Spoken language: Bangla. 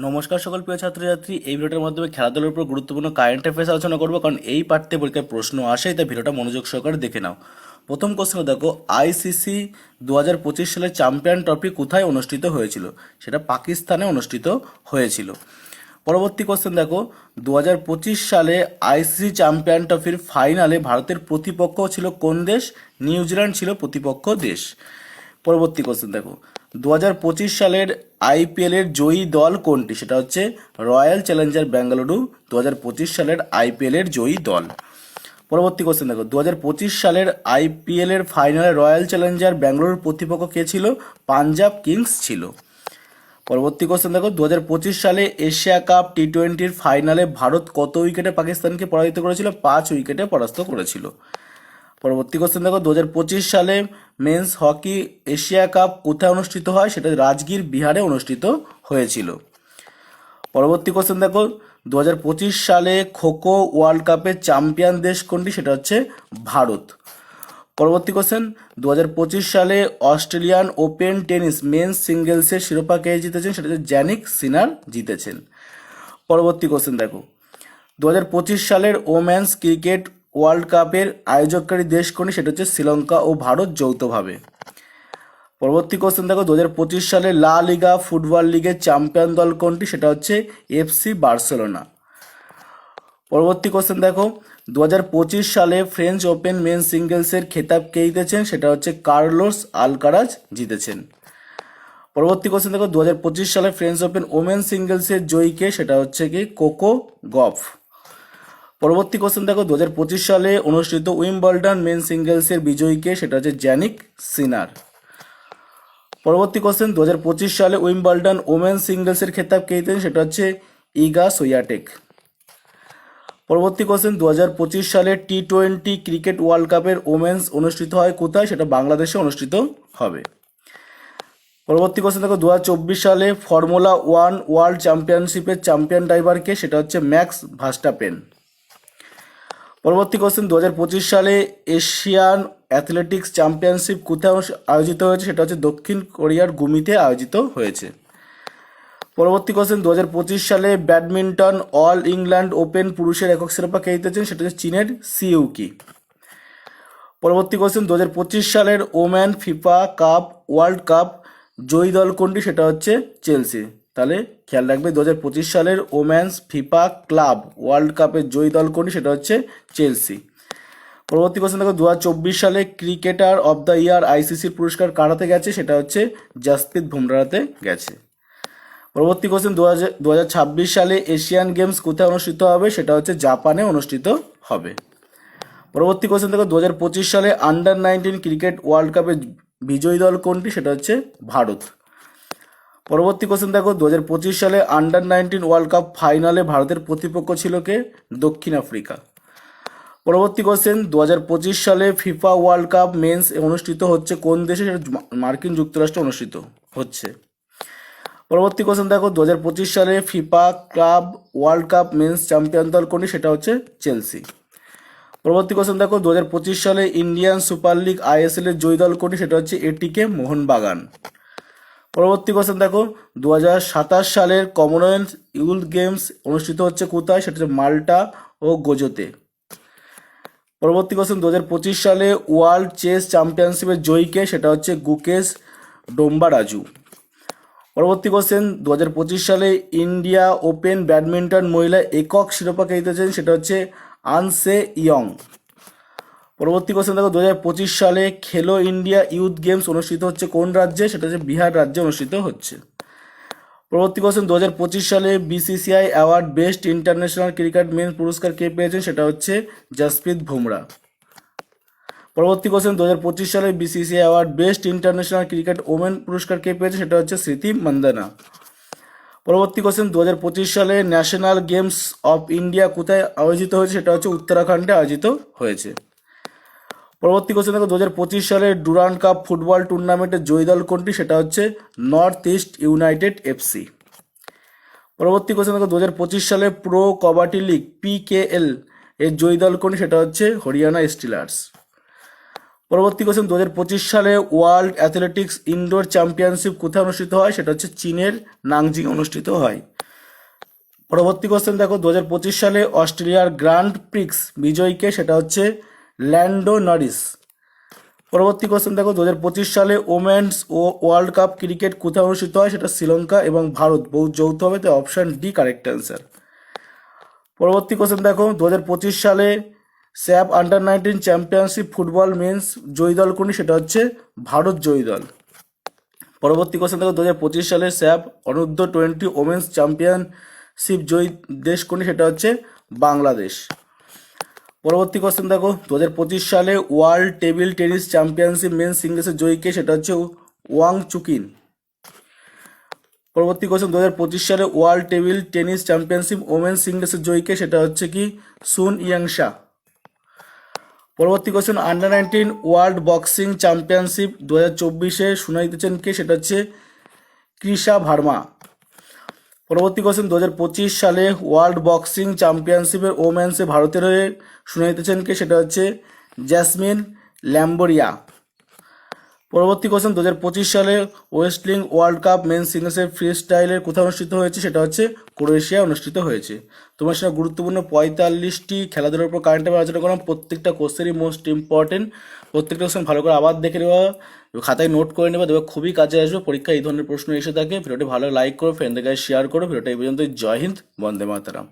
নমস্কার সকল প্রিয় ছাত্রছাত্রী। এই ভিডিওটার মাধ্যমে খেলাধুলার উপর গুরুত্বপূর্ণ কারেন্ট অ্যাফেয়ার্স আলোচনা করবো, কারণ এই পাঠ্যে পরীক্ষায় প্রশ্ন আসে, তাই ভিডিওটা মনোযোগ সহকারে দেখে নাও। প্রথম কোশ্চেন দেখো, আইসিসি 2025 সালের চ্যাম্পিয়ন ট্রফি কোথায় অনুষ্ঠিত হয়েছিল? সেটা পাকিস্তানে অনুষ্ঠিত হয়েছিল। পরবর্তী কোশ্চেন দেখো, 2025 সালে আইসিসি চ্যাম্পিয়ন ট্রফির ফাইনালে ভারতের প্রতিপক্ষ ছিল কোন দেশ? নিউজিল্যান্ড ছিল প্রতিপক্ষ দেশ। পরবর্তী কোশ্চেন দেখো, 2025 সালের আইপিএল এর জয়ী দল কোনটি? সেটা হচ্ছে রয়্যাল চ্যালেঞ্জার বেঙ্গালুরু 2025 সালের আইপিএল এর জয়ী দল। পরবর্তী কোশ্চেন দেখো, 2025 সালের আইপিএল এর ফাইনালে রয়্যাল চ্যালেঞ্জার বেঙ্গালুরুর প্রতিপক্ষ কে ছিল? পাঞ্জাব কিংস ছিল। পরবর্তী কোশ্চেন দেখো, 2025 সালে এশিয়া কাপ টি20-র ফাইনালে ভারত কত উইকেটে পাকিস্তানকে পরাজিত করেছিল? 5 উইকেটে পরাস্ত করেছিল। পরবর্তী কোশ্চেন দেখো, 2025 সালে মেন্স হকি এশিয়া কাপ কোথায় অনুষ্ঠিত হয়? সেটা রাজগীর, বিহারে অনুষ্ঠিত হয়েছিল। পরবর্তী কোশ্চেন দেখো, 2025 সালে খোখো ওয়ার্ল্ড কাপের চ্যাম্পিয়ন দেশ কোনটি? সেটা হচ্ছে ভারত। পরবর্তী কোশ্চেন, 2025 সালে অস্ট্রেলিয়ান ওপেন টেনিস মেন্স সিঙ্গেলসের শিরোপা কে জিতেছেন? সেটা হচ্ছে জ্যানিক সিনার জিতেছেন। পরবর্তী কোশ্চেন দেখো, 2025 সালের ওমেন্স ক্রিকেট ওয়ার্ল্ড কাপের আয়োজককারী দেশ কোনটি? সেটা হচ্ছে শ্রীলঙ্কা ও ভারত যৌথভাবে। পরবর্তী কোশ্চেন দেখো, 2025 সালে লা লিগা ফুটবল লিগের চ্যাম্পিয়ন দল কোনটি? সেটা হচ্ছে এফসি বার্সেলোনা। পরবর্তী কোশ্চেন দেখো, 2025 সালে ফ্রেঞ্চ ওপেন মেন সিঙ্গেলসের খেতাব কে জিতেছেন? সেটা হচ্ছে কার্লোস আলকারাজ জিতেছেন। পরবর্তী কোশ্চেন দেখো, 2025 সালে ফ্রেঞ্চ ওপেন ওমেন সিঙ্গেলসের জয়ীকে? সেটা হচ্ছে কি কোকো গফ। পরবর্তী কোশ্চেন দেখো, 2025 সালে অনুষ্ঠিত উইম্বলডন মেন সিঙ্গেলসের বিজয়ীকে? সেটা হচ্ছে জ্যানিক সিনার। পরবর্তী কোশ্চেন, 2025 সালে উইম্বলডন ওমেন সিঙ্গেলসের খেতাব কে জিতেছেন? সেটা হচ্ছে ইগা সুইয়াটেক। পরবর্তী কোশ্চেন, 2025 সালে টি20 ক্রিকেট ওয়ার্ল্ড কাপের ওমেন্স অনুষ্ঠিত হয় কোথায়? সেটা বাংলাদেশে অনুষ্ঠিত হবে। পরবর্তী কোশ্চেন দেখো, 2024 সালে ফর্মুলা 1 ওয়ার্ল্ড চ্যাম্পিয়নশিপের চ্যাম্পিয়ন ড্রাইভার কে? সেটা হচ্ছে ম্যাক্স ভার্স্টাপেন। পরবর্তী কোশ্চেন, 2025 সালে এশিয়ান অ্যাথলেটিক্স চ্যাম্পিয়নশিপ কোথায় আয়োজিত হয়েছে? সেটা হচ্ছে দক্ষিণ কোরিয়ার গুমিতে আয়োজিত হয়েছে। পরবর্তী কোশ্চেন, 2025 সালে ব্যাডমিন্টন অল ইংল্যান্ড ওপেন পুরুষের একক শিরোপা কে জিতেছেন? সেটা হচ্ছে চীনের সিইউকি। পরবর্তী কোশ্চেন, 2025 সালের woman FIFA cup world cup জয়ী দল কোনটি? সেটা হচ্ছে চেলসি। তাহলে খেয়াল রাখবে, 2025 সালের ওম্যানস ফিফা ক্লাব ওয়ার্ল্ড কাপের জয়ী দল কোনটি? সেটা হচ্ছে চেলসি। পরবর্তী কোশ্চেন দেখো, 2024 সালে ক্রিকেটার অফ দ্য ইয়ার আইসিসির পুরস্কার কারাতে গেছে? সেটা হচ্ছে জাসপ্রীত বুমরাহতে গেছে। পরবর্তী কোশ্চেন, 2026 সালে এশিয়ান গেমস কোথায় অনুষ্ঠিত হবে? সেটা হচ্ছে জাপানে অনুষ্ঠিত হবে। পরবর্তী কোশ্চেন দেখো, 2025 সালে আন্ডার-19 ক্রিকেট ওয়ার্ল্ড কাপের বিজয়ী দল কোনটি? সেটা হচ্ছে ভারত। পরবর্তী কোশ্চেন দেখো, 2025 সালে আন্ডার-19 ওয়ার্ল্ড কাপ ফাইনালে ভারতের প্রতিপক্ষ ছিল কে? দক্ষিণ আফ্রিকা। পরবর্তী কোশ্চেন, 2025 সালে ফিফা ওয়ার্ল্ড কাপ মেন্স অনুষ্ঠিত হচ্ছে কোন দেশে? সেটা মার্কিন যুক্তরাষ্ট্রে অনুষ্ঠিত হচ্ছে। পরবর্তী কোশ্চেন দেখো, 2025 সালে FIFA club world cup men's champion দল কোনটি? সেটা হচ্ছে চেলসি। পরবর্তী কোশ্চেন দেখো, 2025 সালে ইন্ডিয়ান সুপার লিগ আইএসএল এর জয়ী দল কোনটি? সেটা হচ্ছে এটিকে মোহনবাগান। পরবর্তী কোশ্চেন দেখো, 2027 সালের কমনওয়েলথ ইউথ গেমস অনুষ্ঠিত হচ্ছে কোথায়? সেটা হচ্ছে মাল্টা ও গোজোতে। পরবর্তী কোশ্চেন, 2025 সালে ওয়ার্ল্ড চেস চ্যাম্পিয়নশিপের জয়ীকে? সেটা হচ্ছে গুকেশ ডোম্বারাজু। পরবর্তী কোশ্চেন, 2025 সালে ইন্ডিয়া ওপেন ব্যাডমিন্টন মহিলা একক শিরোপা কে জিতেছেন? সেটা হচ্ছে আনসে ইয়ং। পরবর্তী কোশ্চেন দেখো, 2025 সালে খেলো ইন্ডিয়া ইউথ গেমস অনুষ্ঠিত হচ্ছে কোন রাজ্যে? সেটা হচ্ছে বিহার রাজ্যে অনুষ্ঠিত হচ্ছে। পরবর্তী কোশ্চেন, 2025 সালে BCCI award best international cricket men পুরস্কার কে পেয়েছেন? সেটা হচ্ছে জাসপ্রীত বুমরাহ। পরবর্তী কোশ্চেন, 2025 সালে BCCI award best international cricket women পুরস্কার কে পেয়েছে? সেটা হচ্ছে স্মৃতি মান্দানা। পরবর্তী কোশ্চেন, 2025 সালে ন্যাশনাল গেমস অফ ইন্ডিয়া কোথায় আয়োজিত হয়েছে? সেটা হচ্ছে উত্তরাখণ্ডে আয়োজিত হয়েছে। পরবর্তী কোশ্চেন দেখো, 2025 সালে ডুরান্ড কাপ ফুটবল টুর্নামেন্টের জয়ী দল কোনটি? সেটা হচ্ছে নর্থ ইস্ট ইউনাইটেড এফসি। পরবর্তী কোশ্চেন দেখো, 2025 সালে প্রো কবাডি লিগ পিকেএল এর জয়ী দল কোনটি? সেটা হচ্ছে হরিয়ানা স্টিলার্স। পরবর্তী কোশ্চেন, 2025 সালে ওয়ার্ল্ড অ্যাথলেটিক্স ইনডোর চ্যাম্পিয়নশিপ কোথায় অনুষ্ঠিত হয়? সেটা হচ্ছে চীনের নাংজিং অনুষ্ঠিত হয়। পরবর্তী কোশ্চেন দেখো, 2025 সালে অস্ট্রেলিয়ার গ্র্যান্ড প্রিক্স বিজয়ীকে, সেটা হচ্ছে ল্যান্ডো নরিস। পরবর্তী কোশ্চেন দেখো, 2025 সালে ওমেন্স ও ওয়ার্ল্ড কাপ ক্রিকেট কোথায় অনুষ্ঠিত হয়, সেটা শ্রীলঙ্কা এবং ভারত যৌথভাবে, তাই অপশান ডি কারেক্ট অ্যান্সার। পরবর্তী কোশ্চেন দেখো, 2025 সালে SAFF under 19 championship football men's জয়ী দল কোনটি, সেটা হচ্ছে ভারত জয়ী দল। পরবর্তী কোশ্চেন দেখো, 2025 সালে স্যাপ অনূর্ধ্ব-20 ওমেন্স চ্যাম্পিয়নশিপ জয়ী দেশ কোনটি, সেটা হচ্ছে বাংলাদেশ। পরবর্তী কোশ্চেন দেখো, 2025 সালে world table tennis championship men সিঙ্গলসের জয়ীকে, সেটা হচ্ছে ওয়াং চুকিন। পরবর্তী কোশ্চেন, 2025 সালে world table tennis championship women সিঙ্গলসের জয়ীকে, সেটা হচ্ছে কি সুন ইয়াংশা। পরবর্তী question, under 19 world boxing championship 2024-এ সোনা জিতেছেন কে, সেটা হচ্ছে কৃষা ভার্মা। পরবর্তী কোশ্চেন, 2025 সালে ওয়ার্ল্ড বক্সিং চ্যাম্পিয়নশিপের ওমেন্সে ভারতের হয়ে সোনা জিতেছেন কে, সেটা হচ্ছে জ্যাসমিন ল্যাম্বোরিয়া। পরবর্তী কোশ্চেন, 2025 সালে ওয়েস্টলিং ওয়ার্ল্ড কাপ মেন সিঙ্গলসের ফ্রি স্টাইলের কোথায় অনুষ্ঠিত হয়েছে, সেটা হচ্ছে ক্রোয়েশিয়ায় অনুষ্ঠিত হয়েছে। তোমার সাথে গুরুত্বপূর্ণ 45টি খেলাধুলার উপর কারেন্ট অ্যাফেয়ার আলোচনা করলাম। প্রত্যেকটা কোশ্চেনই মোস্ট ইম্পর্টেন্ট। প্রত্যেকটা কোশ্চেন ভালো করে আবার দেখে নেওয়া, খাতায় নোট করে নেবে, দেখবে খুবই কাজে আসবে পরীক্ষায় এই ধরনের প্রশ্ন এসে থাকে। ভিডিওটি ভালো লাইক করো, ফ্রেন্ডদের কাছে শেয়ার করো। ভিডিওটা এই পর্যন্ত। জয় হিন্দ, বন্দে মাতরম।